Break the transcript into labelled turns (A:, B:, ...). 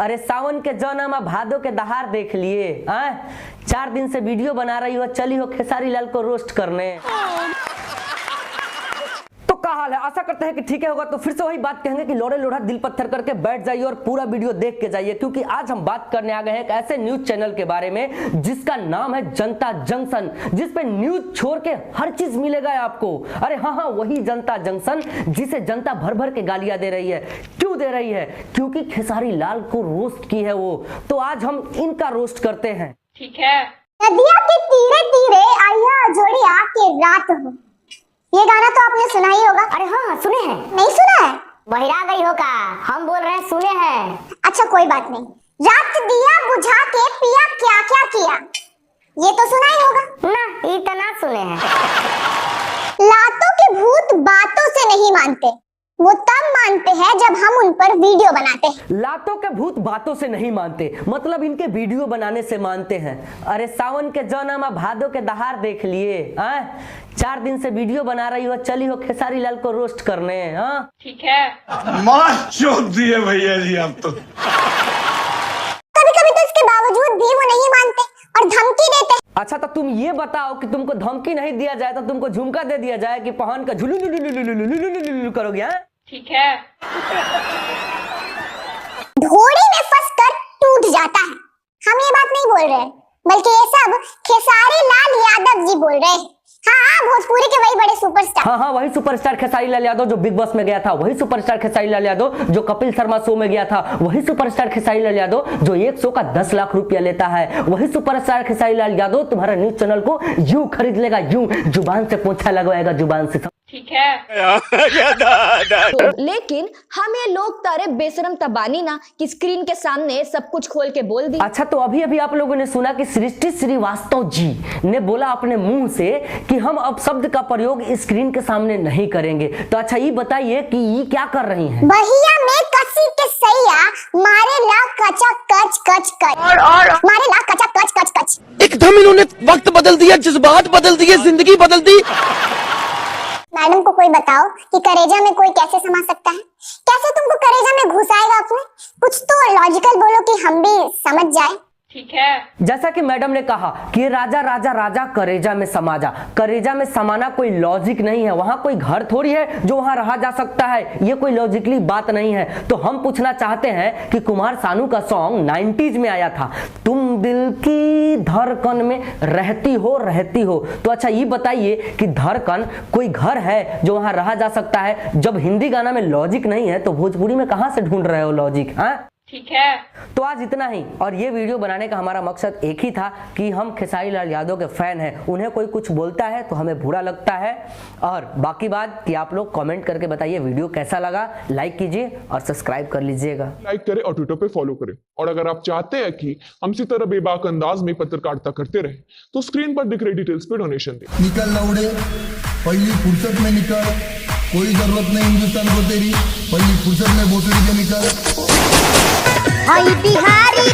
A: अरे सावन के जौनमा भादो के दहार देख लिए। 4 दिन से वीडियो बना रही हो, चली हो खेसारी लाल को रोस्ट करने। तो क्या हाल है? आशा करते हैं कि ठीक है होगा। तो फिर से वही बात कहेंगे कि लोड़े लोढ़ा दिल पत्थर करके बैठ जाइए और पूरा वीडियो देख के जाइए, क्योंकि आज हम बात करने आ गए हैं एक ऐसे न्यूज चैनल के बारे में जिसका नाम है जनता जंक्शन, जिस पे न्यूज छोड़ के हर चीज मिलेगा आपको। अरे हाँ, वही जनता जंक्शन जिसे जनता भर भर के गालियां दे रही है। क्यों दे रही है? क्योंकि खेसारी लाल को रोस्ट की है वो। तो आज हम इनका रोस्ट करते हैं।
B: ठीक है।
C: नदिया के तीरे तीरे आया जोड़िया के रात हो, ये गाना तो आपने सुना ही होगा।
D: अरे हाँ सुने हैं।
C: नहीं सुना है?
D: बहिरा गई हो का? हम बोल रहे हैं सुने हैं।
C: अच्छा कोई बात नहीं। रात दिया बुझा के पिया क्या क्या किया, ये तो सुना ही होगा
D: ना, इतना सुने हैं।
C: लातों के भूत बातों से नहीं मानते, वो तब मानते हैं जब हम उन पर वीडियो बनाते हैं।
A: लातों के भूत बातों से नहीं मानते, मतलब इनके वीडियो बनाने से मानते हैं। अरे सावन के जौनमा भादो के दहार देख लिए। 4 दिन से वीडियो बना रही हो, चली हो खेसारी लाल को रोस्ट करने।
B: ठीक है।
E: मार चोट दिए भैया जी आप तो।
C: कभी कभी तो इसके बावजूद भी वो नहीं मानते और धमकी देते।
A: अच्छा तो तुम ये बताओ कि तुमको धमकी नहीं दिया जाए तो तुमको झुमका दे दिया जाए कि पहन का झुलू करोगे?
B: ठीक है।
C: ढोड़ी में फंसकर टूट जाता है। हम ये बात नहीं बोल रहे, बल्कि ये सब खेसारी लाल यादव जी बोल रहे हैं। हाँ, भोजपुरी के वही बड़े सुपरस्टार।
A: हाँ, वही सुपरस्टार खेसारी लाल यादव जो बिग बॉस में गया था, वही सुपरस्टार खेसारी लाल यादव जो कपिल शर्मा शो में गया था, वही सुपरस्टार खेसारी लाल यादव जो एक शो का 10 लाख रुपया लेता है, वही सुपरस्टार खेसारी लाल यादव तुम्हारा न्यूज चैनल को यूं खरीद लेगा, यूं जुबान से पोंछा लगवाएगा, जुबान से।
B: ठीक है।
F: लेकिन हमें लोग तारे बेशरम तबानी ना कि स्क्रीन के सामने सब कुछ खोल के बोल दी।
A: अच्छा तो अभी अभी आप लोगों ने सुना कि सृष्टि श्रीवास्तव जी ने बोला अपने मुंह से कि हम अब शब्द का प्रयोग स्क्रीन के सामने नहीं करेंगे। तो अच्छा ये बताइए कि ये क्या कर रही हैं?
C: बहिया में कसी के सैया मारे ला कचा कच कच कच मारे ला कचा कच कच कच।
G: एकदम इन्होंने वक्त बदल दिया, जज्बात बदल दिए, जिंदगी बदल दी।
C: मैडम को कोई बताओ कि करेजा में कोई कैसे समा सकता है? कैसे तुमको करेजा में घुसाएगा अपने? कुछ तो लॉजिकल बोलो कि हम भी समझ जाए।
B: ठीक है।
A: जैसा कि मैडम ने कहा कि राजा राजा राजा करेजा में समा जा। करेजा में समाना कोई लॉजिक नहीं है, वहां कोई घर थोड़ी है जो वहां रहा जा सकता है, ये कोई लॉजिकली बात नहीं है। तो हम पूछना चाहते हैं कि कुमार सानू का सॉन्ग 90s में आया था, तुम दिल की धड़कन में रहती हो। तो अच्छा ये बताइए कि धड़कन कोई घर है जो वहां रहा जा सकता है? जब हिंदी गाना में लॉजिक नहीं है तो भोजपुरी में कहां से ढूंढ रहे हो लॉजिक?
B: ठीक है।
A: तो आज इतना ही, और ये वीडियो बनाने का हमारा मकसद एक ही था कि हम खेसारी लाल यादव के फैन हैं, उन्हें कोई कुछ बोलता है तो हमें बुरा लगता है। और बाकी बात कि आप लोग कमेंट करके बताइए वीडियो कैसा लगा, लाइक कीजिए और सब्सक्राइब कर लीजिएगा।
H: लाइक करें और ट्विटर पे फॉलो करें। और अगर आप चाहते हैं कि हम इसी तरह बेबाक अंदाज में पत्रकारिता करते रहे तो स्क्रीन पर दिख रही डिटेल्स पे डोनेशन दें।
I: निकल लौड़े, पहली फुर्सत में निकल, कोई जरूरत नहीं हिंदुस्तान को तेरी, पहली फुर्सत में भोसड़ी के निकल।
D: बिहारी